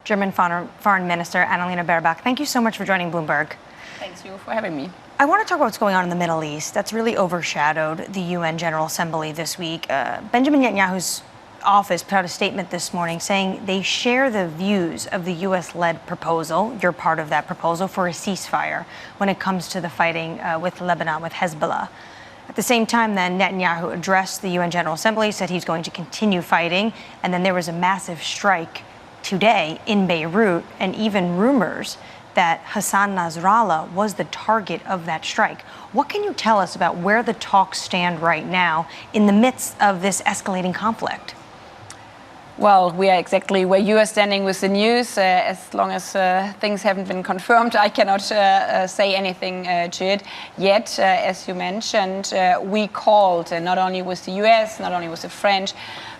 German Foreign Minister Annalena Baerbock. Thank you so much for joining Bloomberg. Thanks you for having me. I want to talk about what's going on in the Middle East. That's really overshadowed the UN General Assembly this week. Benjamin Netanyahu's office put out a statement this morning saying they share the views of the U.S.-led proposal, you're part of that proposal, for a ceasefire when it comes to the fighting with Lebanon, with Hezbollah. At the same time, then, Netanyahu addressed the UN General Assembly, said he's going to continue fighting, and then there was a massive strike today in Beirut, and even rumors that Hassan Nasrallah was the target of that strike. What can you tell us about where the talks stand right now in the midst of this escalating conflict? Well, we are exactly where you are standing with the news. As long as things haven't been confirmed, I cannot say anything to it yet. As you mentioned, we called not only with the US, not only with the French,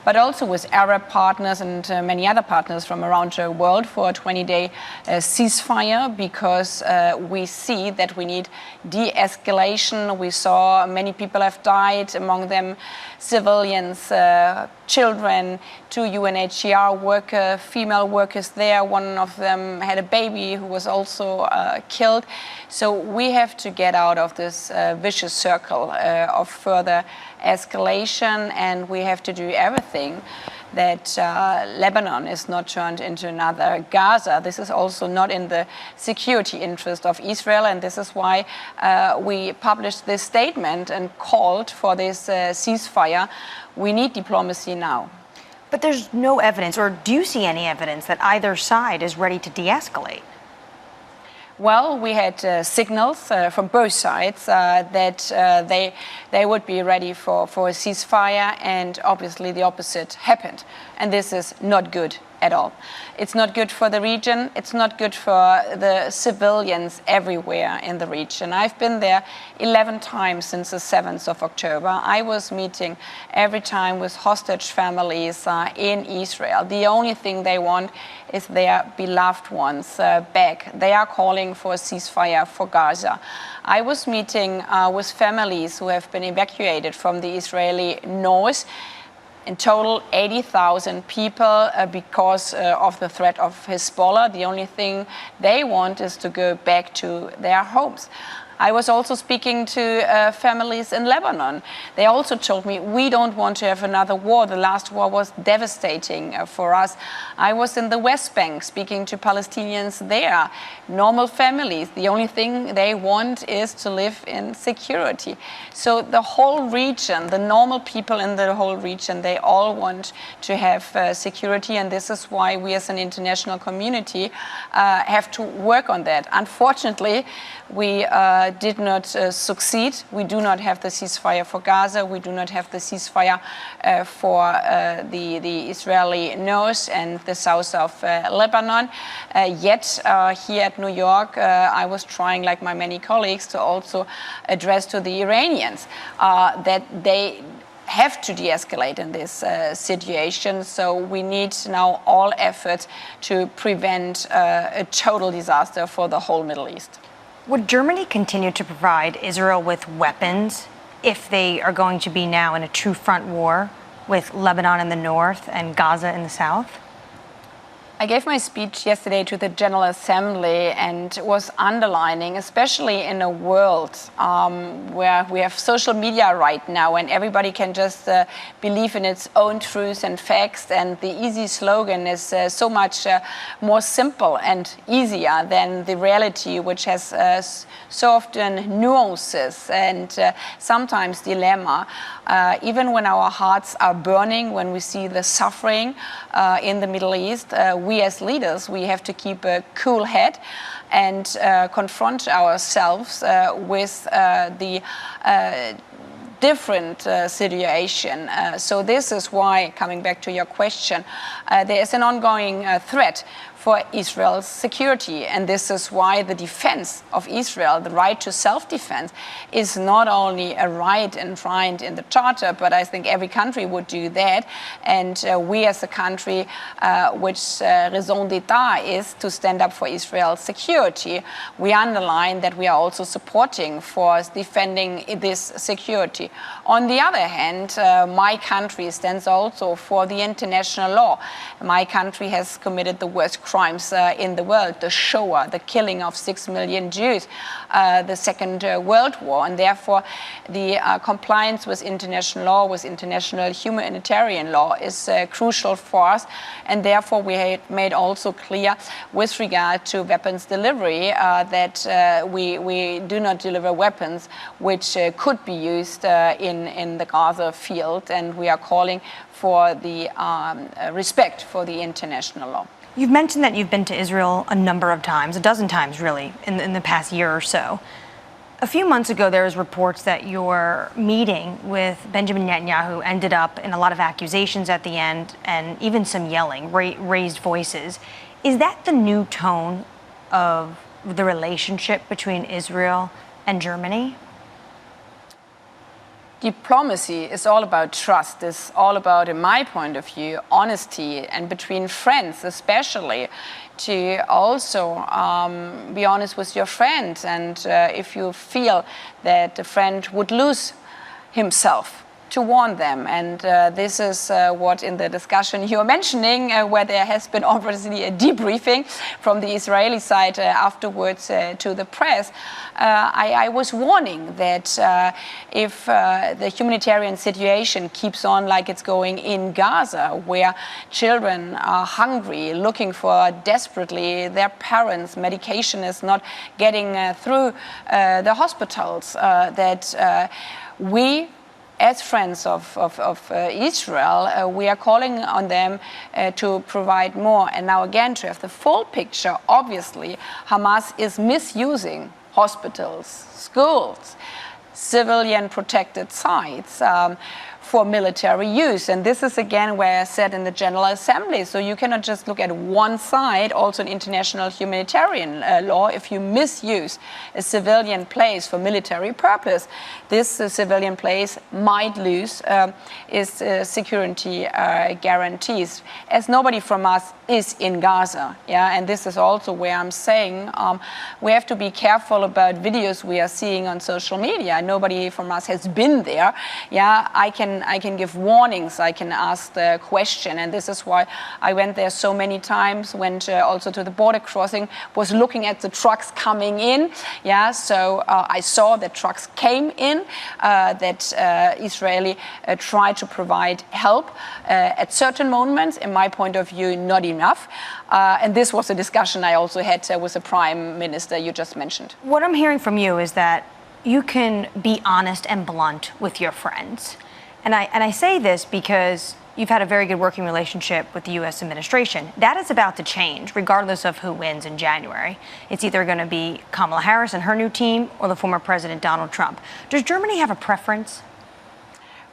but also with Arab partners and many other partners from around the world for a 20-day ceasefire, because we see that we need de-escalation. We saw many people have died, among them civilians, children, 2 UNHCR female workers there. One of them had a baby who was also killed. So we have to get out of this vicious circle of further escalation, and we have to do everything that Lebanon is not turned into another Gaza. This is also not in the security interest of Israel, and this is why we published this statement and called for this ceasefire. We need diplomacy now. But there's no evidence, or do you see any evidence, that either side is ready to de-escalate? Well, we had signals from both sides that they would be ready for a ceasefire, and obviously the opposite happened. And this is not good at all. It's not good for the region. It's not good for the civilians everywhere in the region. I've been there 11 times since the 7th of October. I was meeting every time with hostage families in Israel. The only thing they want is their beloved ones back. They are calling for a ceasefire for Gaza. I was meeting with families who have been evacuated from the Israeli north. In total, 80,000 people because of the threat of Hezbollah. The only thing they want is to go back to their homes. I was also speaking to families in Lebanon. They also told me, we don't want to have another war. The last war was devastating for us. I was in the West Bank speaking to Palestinians there, normal families. The only thing they want is to live in security. So the whole region, the normal people in the whole region, they all want to have security, and this is why we as an international community have to work on that. Unfortunately, we did not succeed. We do not have the ceasefire for Gaza. We do not have the ceasefire for the Israeli north and the south of Lebanon. Yet here at New York, I was trying, like my many colleagues, to also address to the Iranians that they have to de-escalate in this situation. So we need now all efforts to prevent a total disaster for the whole Middle East. Would Germany continue to provide Israel with weapons if they are going to be now in a true front war with Lebanon in the north and Gaza in the south? I gave my speech yesterday to the General Assembly and was underlining, especially in a world where we have social media right now and everybody can just believe in its own truths and facts, and the easy slogan is so much more simple and easier than the reality, which has so often nuances and sometimes dilemma. Even when our hearts are burning, when we see the suffering in the Middle East, we as leaders, we have to keep a cool head and confront ourselves with the different situation. So this is why, coming back to your question, there is an ongoing threat for Israel's security. And this is why the defense of Israel, the right to self-defense, is not only a right enshrined in the Charter, but I think every country would do that. And we as a country, which raison d'etat is to stand up for Israel's security, we underline that we are also supporting for defending this security. On the other hand, my country stands also for the international law. My country has committed the worst crimes in the world, the Shoah, the killing of 6 million Jews, the Second World War, and therefore the compliance with international law, with international humanitarian law is crucial for us, and therefore we had made also clear with regard to weapons delivery that we do not deliver weapons which could be used in the Gaza field, and we are calling for the respect for the international law. You've mentioned that you've been to Israel a number of times, a dozen times really, in the past year or so. A few months ago, there was reports that your meeting with Benjamin Netanyahu ended up in a lot of accusations at the end and even some yelling, raised voices. Is that the new tone of the relationship between Israel and Germany? Diplomacy is all about trust. It's all about, in my point of view, honesty, and between friends especially, to also be honest with your friend. And if you feel that a friend would lose himself, to warn them. And this is what in the discussion you're mentioning, where there has been obviously a debriefing from the Israeli side afterwards to the press. I was warning that if the humanitarian situation keeps on like it's going in Gaza, where children are hungry, looking for desperately their parents, medication is not getting through the hospitals, that we, as friends of Israel, we are calling on them to provide more. And now again, to have the full picture, obviously, Hamas is misusing hospitals, schools, civilian protected sites for military use. And this is again where I said in the General Assembly, so you cannot just look at one side, also in international humanitarian law. If you misuse a civilian place for military purpose, this civilian place might lose its security guarantees. As nobody from us is in Gaza, yeah, and this is also where I'm saying we have to be careful about videos we are seeing on social media. Nobody from us has been there. Yeah, I can give warnings, I can ask the question, and this is why I went there so many times, went also to the border crossing, was looking at the trucks coming in. Yeah, so I saw that trucks came in, that Israeli tried to provide help at certain moments, in my point of view, not enough. And this was a discussion I also had with the Prime Minister you just mentioned. What I'm hearing from you is that you can be honest and blunt with your friends. And I say this because you've had a very good working relationship with the U.S. administration. That is about to change, regardless of who wins in January. It's either going to be Kamala Harris and her new team or the former President Donald Trump. Does Germany have a preference?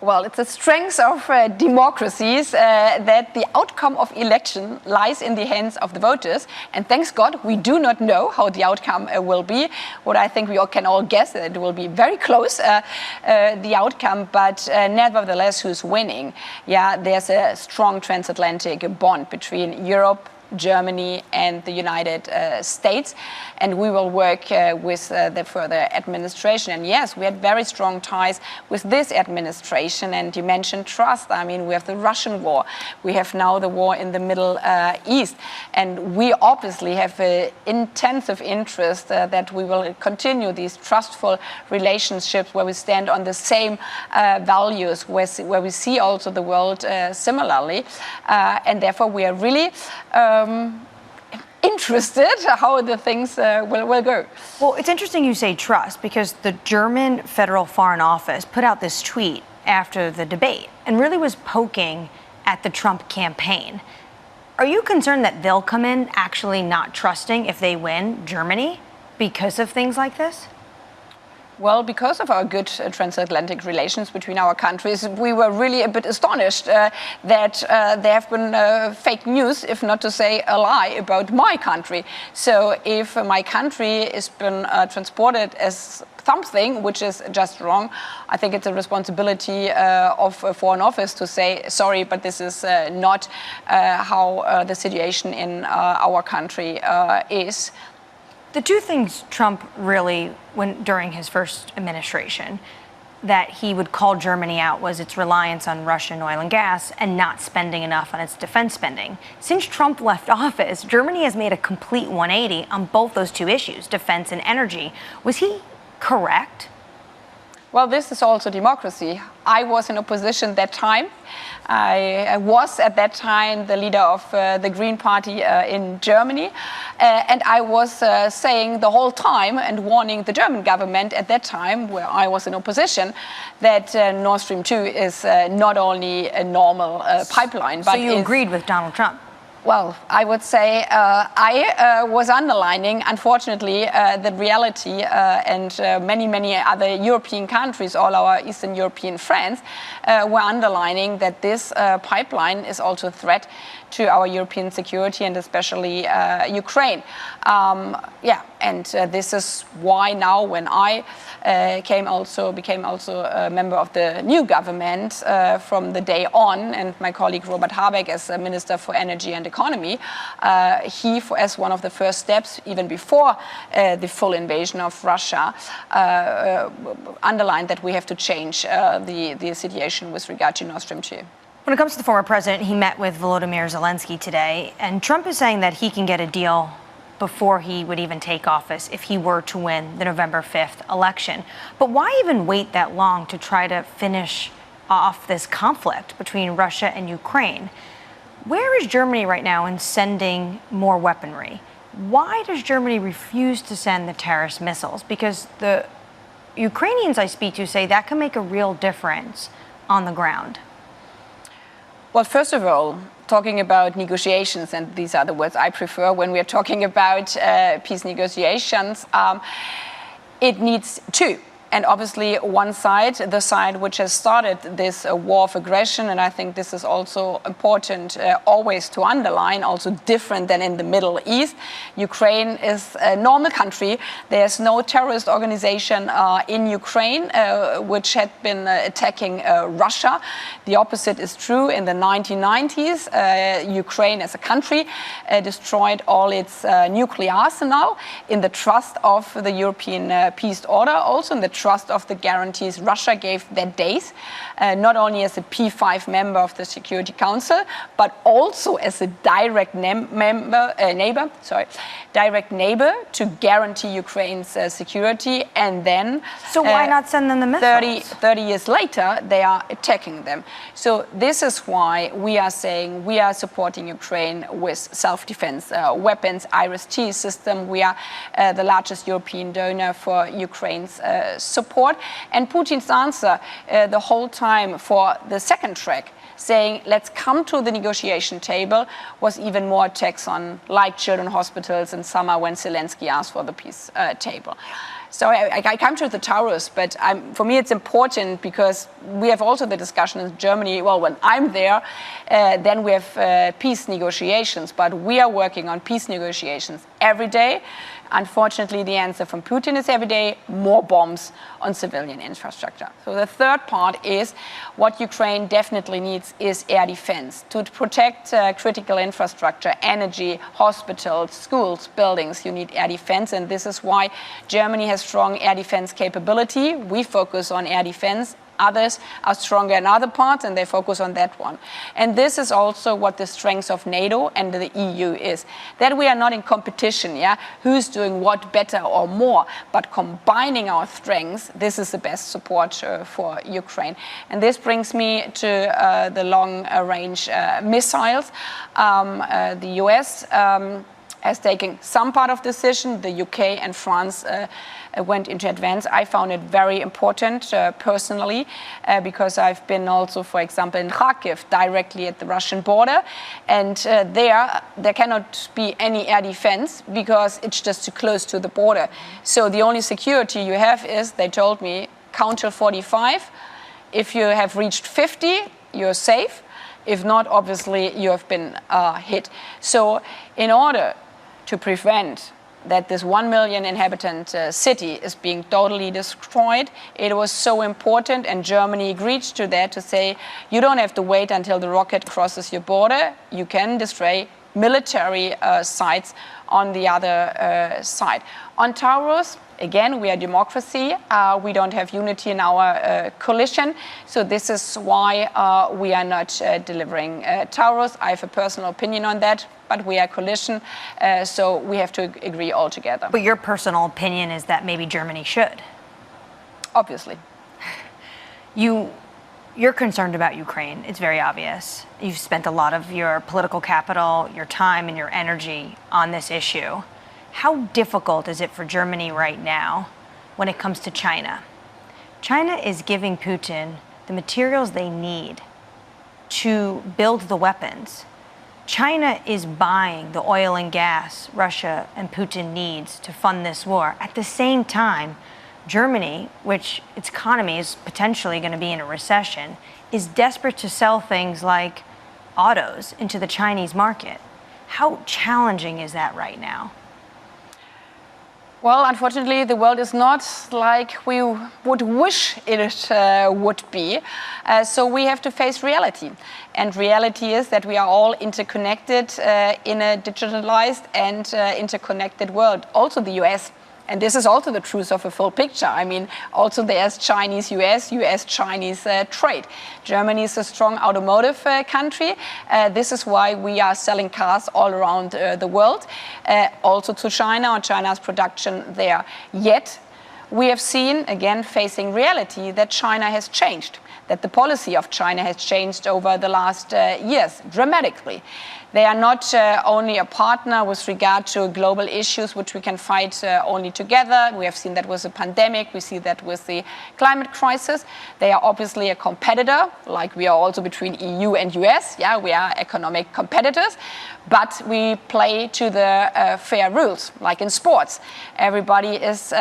Well, it's a strength of democracies that the outcome of election lies in the hands of the voters. And thanks God, we do not know how the outcome will be. What I think we all can all guess that it will be very close, the outcome. But nevertheless, who's winning? Yeah, there's a strong transatlantic bond between Europe, Germany and the United States, and we will work with the further administration. And yes, we had very strong ties with this administration, and you mentioned trust. I mean, we have the Russian war, we have now the war in the Middle East, and we obviously have an intensive interest that we will continue these trustful relationships where we stand on the same values, where we see also the world similarly, and therefore we are really interested how the things will go. Well, it's interesting you say trust, because the German Federal Foreign Office put out this tweet after the debate and really was poking at the Trump campaign. Are you concerned that they'll come in actually not trusting, if they win, Germany because of things like this? Well, because of our good transatlantic relations between our countries, we were really a bit astonished that there have been fake news, if not to say a lie, about my country. So if my country has been transported as something which is just wrong, I think it's a responsibility of a Foreign Office to say, sorry, but this is not how the situation in our country is. The two things Trump really, during his first administration, that he would call Germany out was its reliance on Russian oil and gas and not spending enough on its defense spending. Since Trump left office, Germany has made a complete 180 on both those two issues, defense and energy. Was he correct? Well, this is also democracy. I was in opposition that time. I was at that time the leader of the Green Party in Germany. And I was saying the whole time and warning the German government at that time, where I was in opposition, that Nord Stream 2 is not only a normal pipeline, but so you agreed with Donald Trump? Well, I would say I was underlining, unfortunately, the reality and many other European countries, all our Eastern European friends, were underlining that this pipeline is also a threat to our European security and especially Ukraine. This is why now when I became also a member of the new government from the day on, and my colleague Robert Habeck as Minister for Energy and Economy, he, as one of the first steps, even before the full invasion of Russia, underlined that we have to change the situation with regard to Nord Stream 2. When it comes to the former president, he met with Volodymyr Zelensky today, and Trump is saying that he can get a deal before he would even take office if he were to win the November 5th election. But why even wait that long to try to finish off this conflict between Russia and Ukraine? Where is Germany right now in sending more weaponry? Why does Germany refuse to send the terrorist missiles? Because the Ukrainians I speak to say that can make a real difference on the ground. Well, first of all, talking about negotiations, and these are the words I prefer when we are talking about peace negotiations, it needs two. And obviously one side, the side which has started this war of aggression, and I think this is also important always to underline, also different than in the Middle East. Ukraine is a normal country. There's no terrorist organization in Ukraine which had been attacking Russia. The opposite is true. In the 1990s, Ukraine as a country destroyed all its nuclear arsenal in the trust of the European peace order, also in the trust of the guarantees Russia gave that days, not only as a P5 member of the Security Council, but also as a direct neighbor to guarantee Ukraine's security. And then, so why not send them the missiles? 30 years later, they are attacking them. So this is why we are saying we are supporting Ukraine with self-defense weapons, IRIS-T system. We are the largest European donor for Ukraine's support. And Putin's answer the whole time for the second track, saying let's come to the negotiation table, was even more attacks on like children's hospitals in summer when Zelensky asked for the peace table. So I come to the towers, but for me it's important because we have also the discussion in Germany. Well, when I'm there, then we have peace negotiations, but we are working on peace negotiations every day. Unfortunately, the answer from Putin is every day more bombs on civilian infrastructure. So the third part is what Ukraine definitely needs is air defense to protect critical infrastructure, energy, hospitals, schools, buildings. You need air defense, and this is why Germany has strong air defense capability. We focus on air defense. Others are stronger in other parts, and they focus on that one. And this is also what the strength of NATO and the EU is, that we are not in competition, who's doing what better or more, but combining our strengths. This is the best support for Ukraine. And this brings me to the long-range missiles. The US has taken some part of the decision. The UK and France went into advance. I found it very important personally because I've been also, for example, in Kharkiv, directly at the Russian border, and there cannot be any air defense because it's just too close to the border. So the only security you have is, they told me, count till 45. If you have reached 50, you're safe. If not, obviously, you have been hit. So in order to prevent that this 1 million inhabitant city is being totally destroyed, it was so important, and Germany agreed to that, to say you don't have to wait until the rocket crosses your border. You can destroy military sites on the other side. On Taurus, again, we are a democracy. We don't have unity in our coalition. So this is why we are not delivering Taurus. I have a personal opinion on that, but we are a coalition, so we have to agree all together. But your personal opinion is that maybe Germany should? Obviously. You're concerned about Ukraine. It's very obvious. You've spent a lot of your political capital, your time, and your energy on this issue. How difficult is it for Germany right now when it comes to China? China is giving Putin the materials they need to build the weapons. China is buying the oil and gas Russia and Putin needs to fund this war. At the same time, Germany, which its economy is potentially going to be in a recession, is desperate to sell things like autos into the Chinese market. How challenging is that right now? Well, unfortunately, the world is not like we would wish it would be. So we have to face reality. And reality is that we are all interconnected in a digitalized and interconnected world. Also the US. And this is also the truth of a full picture. I mean, also there's Chinese-US, US-Chinese trade. Germany is a strong automotive country. This is why we are selling cars all around the world, also to China, or China's production there. Yet, we have seen, again, facing reality, that China has changed, that the policy of China has changed over the last years dramatically. They are not only a partner with regard to global issues which we can fight only together. We have seen that with the pandemic. We see that with the climate crisis. They are obviously a competitor, like we are also between EU and US. Yeah, we are economic competitors. But we play to the fair rules, like in sports. Everybody is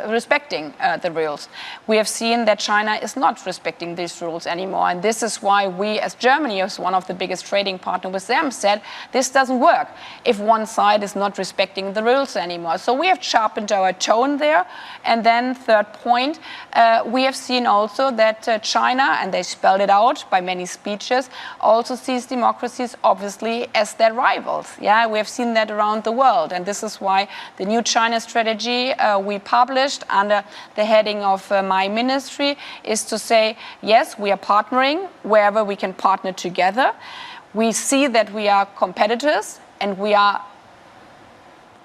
respecting the rules. We have seen that China is not respecting these rules anymore. And this is why we, as Germany, as one of the biggest trading partners with them, said this doesn't work if one side is not respecting the rules anymore. So we have sharpened our tone there. And then third point, we have seen also that China, and they spelled it out by many speeches, also sees democracies obviously as their rivals. Yeah, we have seen that around the world. And this is why the new China strategy we published under the heading of my ministry is to say, yes, we are partnering wherever we can partner together. We see that we are competitors, and we are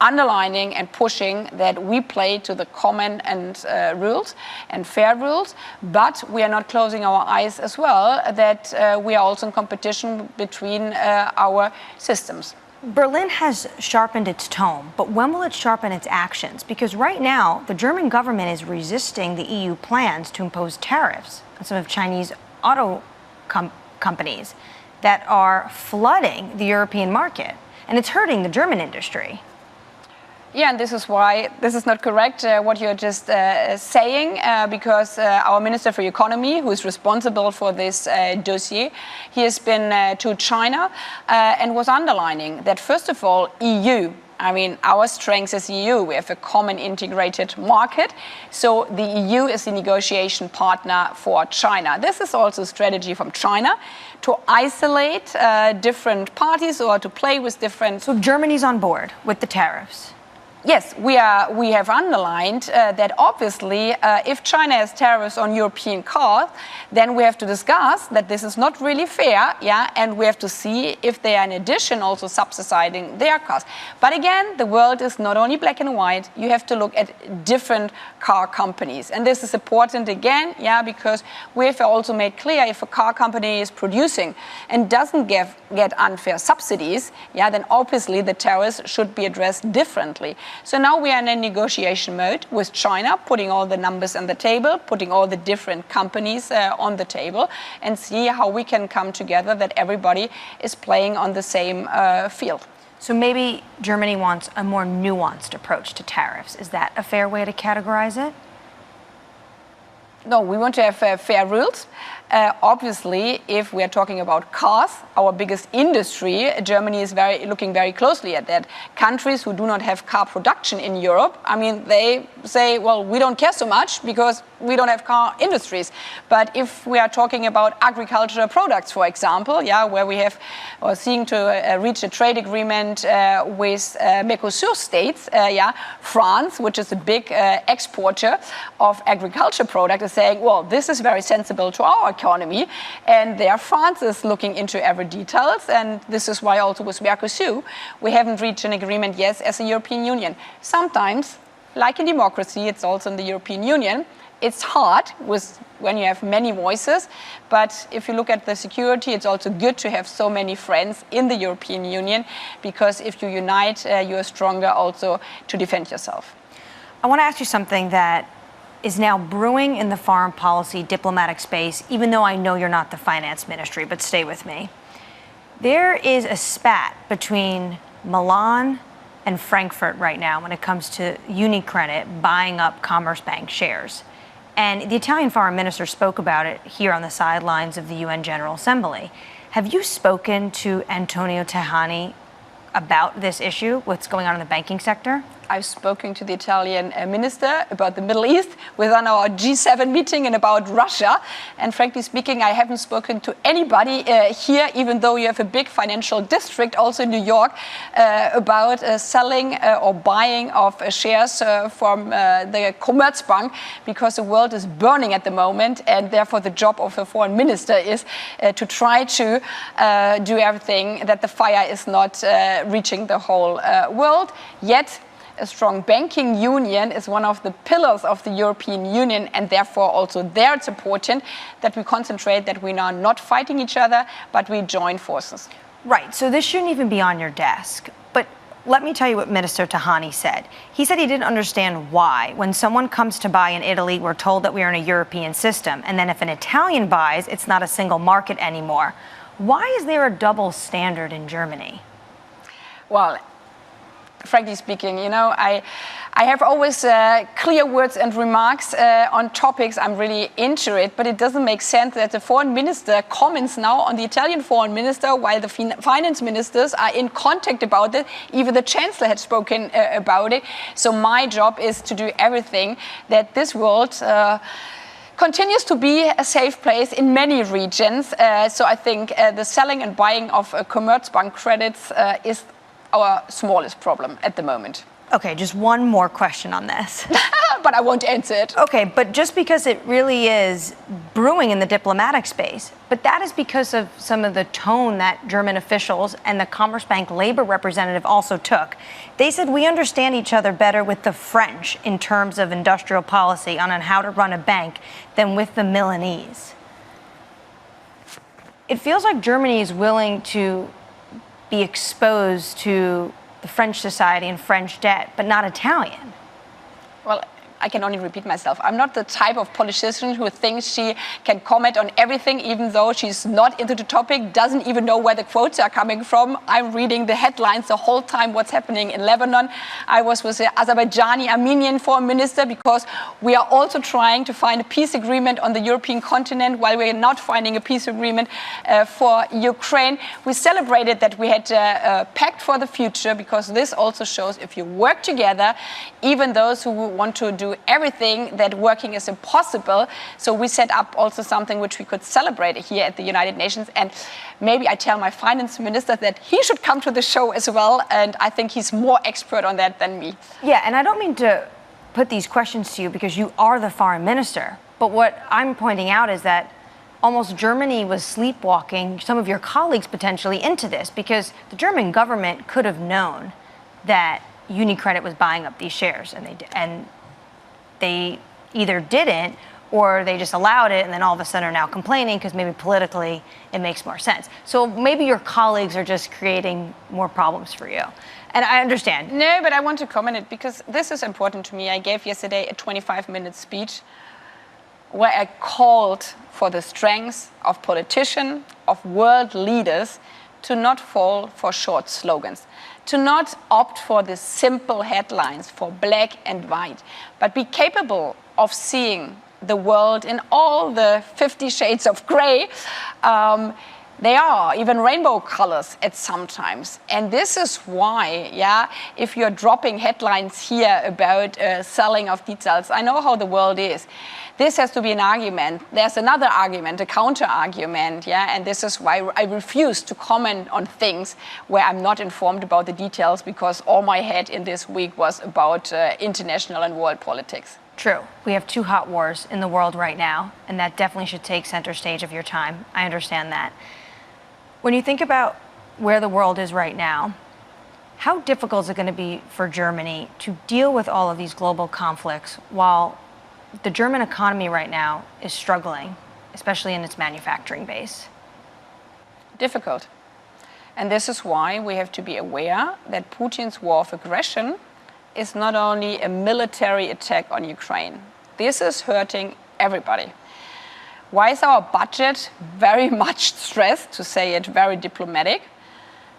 underlining and pushing that we play to the common and rules and fair rules, but we are not closing our eyes as well that we are also in competition between our systems. Berlin has sharpened its tone, but when will it sharpen its actions? Because right now, the German government is resisting the EU plans to impose tariffs on some of Chinese auto companies that are flooding the European market, and it's hurting the German industry. Yeah, and this is why this is not correct, what you're just saying, because our Minister for Economy, who is responsible for this dossier, he has been to China and was underlining that, first of all, EU, I mean, our strength is EU. We have a common integrated market. So the EU is the negotiation partner for China. This is also a strategy from China to isolate different parties or to play with different... So Germany's on board with the tariffs? Yes, we have underlined that obviously if China has tariffs on European cars, then we have to discuss that this is not really fair, yeah, and we have to see if they are in addition also subsidizing their cars. But again, the world is not only black and white, you have to look at different car companies. And this is important again, yeah, because we have also made clear if a car company is producing and doesn't get unfair subsidies, yeah, then obviously the tariffs should be addressed differently. So now we are in a negotiation mode with China, putting all the numbers on the table, putting all the different companies on the table, and see how we can come together that everybody is playing on the same field. So maybe Germany wants a more nuanced approach to tariffs. Is that a fair way to categorize it? No, we want to have fair rules. Obviously, if we are talking about cars, our biggest industry, Germany is looking very closely at that. Countries who do not have car production in Europe, I mean, they say, well, we don't care so much because we don't have car industries. But if we are talking about agricultural products, for example, where we have or seeing to reach a trade agreement with Mercosur states, France, which is a big exporter of agriculture products, is saying, well, this is very sensible to our economy, and there France is looking into every details, and this is why also with Mercosur we haven't reached an agreement yet as a European Union. Sometimes, like in democracy, it's also in the European Union, it's hard when you have many voices, but if you look at the security, it's also good to have so many friends in the European Union, because if you unite, you are stronger also to defend yourself. I want to ask you something that is now brewing in the foreign policy diplomatic space, even though I know you're not the finance ministry, but stay with me. There is a spat between Milan and Frankfurt right now when it comes to UniCredit buying up Commerzbank shares. And the Italian foreign minister spoke about it here on the sidelines of the UN General Assembly. Have you spoken to Antonio Tajani about this issue, what's going on in the banking sector? I've spoken to the Italian minister about the Middle East. We're on our G7 meeting and about Russia. And frankly speaking, I haven't spoken to anybody here, even though you have a big financial district also in New York, about selling or buying of shares from the Commerzbank, because the world is burning at the moment. And therefore, the job of a foreign minister is to try to do everything that the fire is not reaching the whole world. Yet, a strong banking union is one of the pillars of the European Union, and therefore also there it's important that we concentrate, that we are not fighting each other, but we join forces. Right, so this shouldn't even be on your desk. But let me tell you what Minister Tajani said. He said he didn't understand why, when someone comes to buy in Italy, we're told that we are in a European system, and then if an Italian buys, it's not a single market anymore. Why is there a double standard in Germany? Well, frankly speaking, I have always clear words and remarks on topics I'm really into it, but it doesn't make sense that the foreign minister comments now on the Italian foreign minister while the finance ministers are in contact about it. Even the chancellor had spoken about it. So my job is to do everything that this world continues to be a safe place in many regions. So I think the selling and buying of Commerzbank credits is our smallest problem at the moment. Okay, just one more question on this. But I won't answer it. Okay, but just because it really is brewing in the diplomatic space, but that is because of some of the tone that German officials and the Commerzbank labor representative also took. They said, we understand each other better with the French in terms of industrial policy on how to run a bank than with the Milanese. It feels like Germany is willing to be exposed to the French society and French debt, but not Italian. Well, I can only repeat myself. I'm not the type of politician who thinks she can comment on everything, even though she's not into the topic, doesn't even know where the quotes are coming from. I'm reading the headlines the whole time, what's happening in Lebanon. I was with the Azerbaijani Armenian foreign minister because we are also trying to find a peace agreement on the European continent while we're not finding a peace agreement for Ukraine. We celebrated that we had a pact for the future, because this also shows if you work together, even those who want to do everything, that working is impossible. So we set up also something which we could celebrate here at the United Nations. And maybe I tell my finance minister that he should come to the show as well. And I think he's more expert on that than me. Yeah, and I don't mean to put these questions to you because you are the foreign minister. But what I'm pointing out is that almost Germany was sleepwalking some of your colleagues potentially into this, because the German government could have known that UniCredit was buying up these shares, and they either didn't or they just allowed it, and then all of a sudden are now complaining because maybe politically it makes more sense. So maybe your colleagues are just creating more problems for you. And I understand. No, but I want to comment it because this is important to me. I gave yesterday a 25-minute speech where I called for the strength of politicians, of world leaders, to not fall for short slogans, to not opt for the simple headlines, for black and white, but be capable of seeing the world in all the 50 shades of gray. They are even rainbow colors at some times. And this is why, if you're dropping headlines here about selling of details, I know how the world is. This has to be an argument. There's another argument, a counter argument, and this is why I refuse to comment on things where I'm not informed about the details, because all my head in this week was about international and world politics. True. We have two hot wars in the world right now, and that definitely should take center stage of your time. I understand that. When you think about where the world is right now, how difficult is it going to be for Germany to deal with all of these global conflicts while the German economy right now is struggling, especially in its manufacturing base? Difficult. And this is why we have to be aware that Putin's war of aggression is not only a military attack on Ukraine. This is hurting everybody. Why is our budget very much stressed, to say it very diplomatic?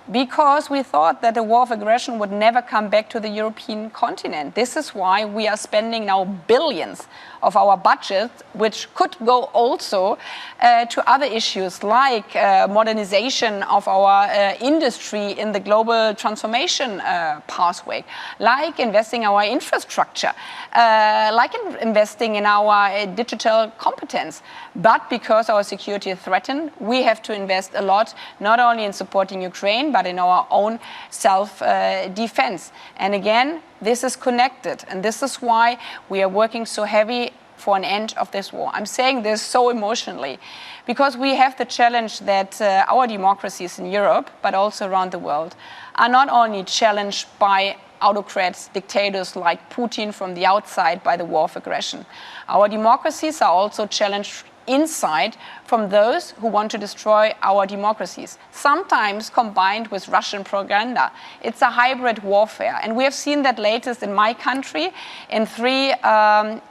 Because we thought that the war of aggression would never come back to the European continent. This is why we are spending now billions of our budget, which could go also to other issues like modernization of our industry in the global transformation pathway, like investing in our infrastructure, like investing in our digital competence. But because our security is threatened, we have to invest a lot, not only in supporting Ukraine, but in our own self-defense. And again, this is connected, and this is why we are working so heavy for an end of this war. I'm saying this so emotionally because we have the challenge that our democracies in Europe, but also around the world, are not only challenged by autocrats, dictators like Putin from the outside by the war of aggression. Our democracies are also challenged inside from those who want to destroy our democracies, sometimes combined with Russian propaganda. It's a hybrid warfare. And we have seen that latest in my country, in 3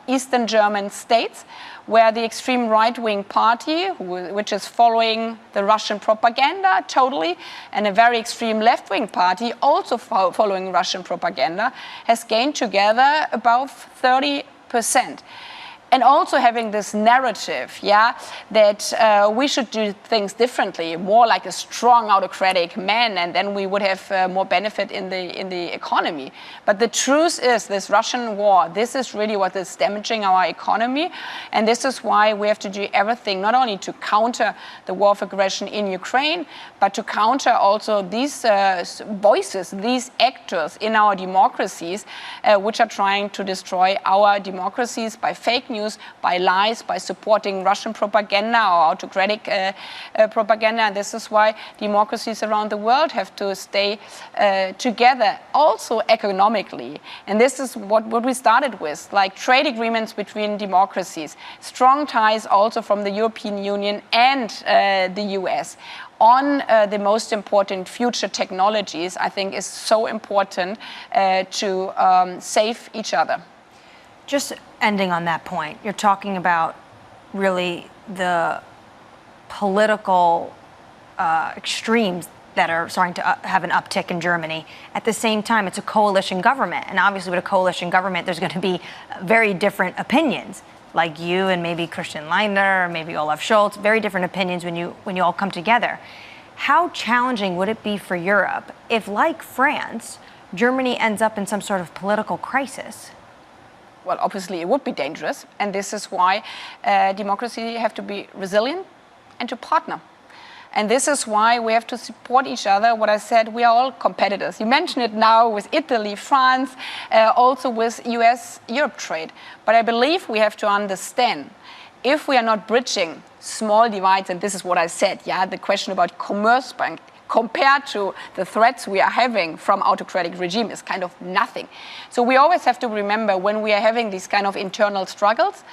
Eastern German states, where the extreme right-wing party, which is following the Russian propaganda totally, and a very extreme left-wing party also following Russian propaganda, has gained together about 30%. And also having this narrative, that we should do things differently, more like a strong autocratic man, and then we would have more benefit in the economy. But the truth is, this Russian war, this is really what is damaging our economy, and this is why we have to do everything, not only to counter the war of aggression in Ukraine, but to counter also these voices, these actors in our democracies, which are trying to destroy our democracies by fake news, by lies, by supporting Russian propaganda or autocratic propaganda. And this is why democracies around the world have to stay together, also economically. And this is what we started with, like trade agreements between democracies, strong ties also from the European Union and the US on the most important future technologies, I think is so important to save each other. Just ending on that point, you're talking about really the political extremes that are starting to have an uptick in Germany. At the same time, it's a coalition government. And obviously with a coalition government, there's going to be very different opinions, like you and maybe Christian Lindner, or maybe Olaf Scholz, very different opinions when you all come together. How challenging would it be for Europe if, like France, Germany ends up in some sort of political crisis? Well, obviously it would be dangerous, and this is why democracy have to be resilient and to partner. And this is why we have to support each other. What I said, we are all competitors. You mentioned it now with Italy, France, also with US-Europe trade. But I believe we have to understand, if we are not bridging small divides, and this is what I said, the question about Commerzbank, compared to the threats we are having from autocratic regime is kind of nothing. So we always have to remember when we are having these kind of internal struggles,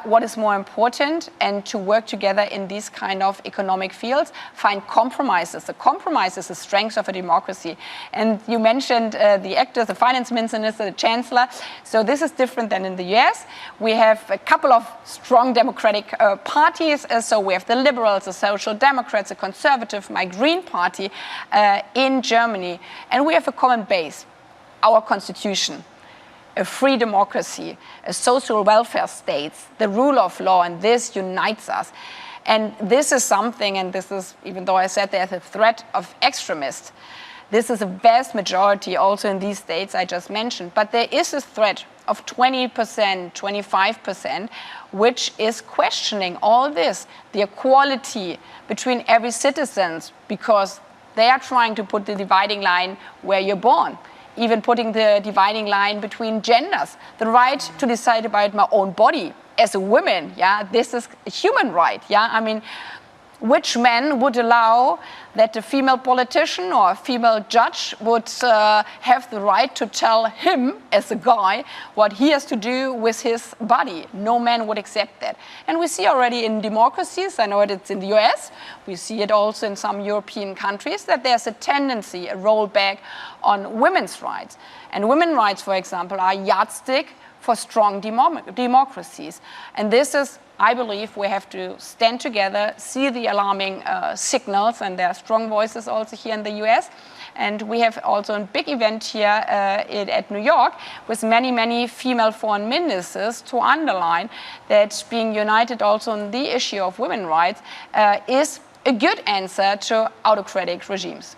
what is more important, and to work together in these kind of economic fields, find compromises. The compromise is the strength of a democracy. And you mentioned the actors, the finance minister, the chancellor. So this is different than in the US. We have a couple of strong democratic parties. So we have the liberals, the social democrats, the conservative, my Green Party in Germany. And we have a common base, our constitution. a free democracy, a social welfare state, the rule of law, and this unites us. And this is something, and this is, even though I said there's a threat of extremists, this is a vast majority also in these states I just mentioned, but there is a threat of 20%, 25%, which is questioning all this, the equality between every citizen, because they are trying to put the dividing line where you're born, even putting the dividing line between genders, the right to decide about my own body as a woman, yeah, this is a human right, yeah, I mean, which man would allow that a female politician or a female judge would have the right to tell him, as a guy, what he has to do with his body? No man would accept that. And we see already in democracies, I know it's in the US, we see it also in some European countries, that there's a tendency, a rollback on women's rights. And women's rights, for example, are a yardstick for strong democracies. And this is, I believe, we have to stand together, see the alarming signals, and there are strong voices also here in the US. And we have also a big event here at New York with many, many female foreign ministers to underline that being united also on the issue of women's rights is a good answer to autocratic regimes.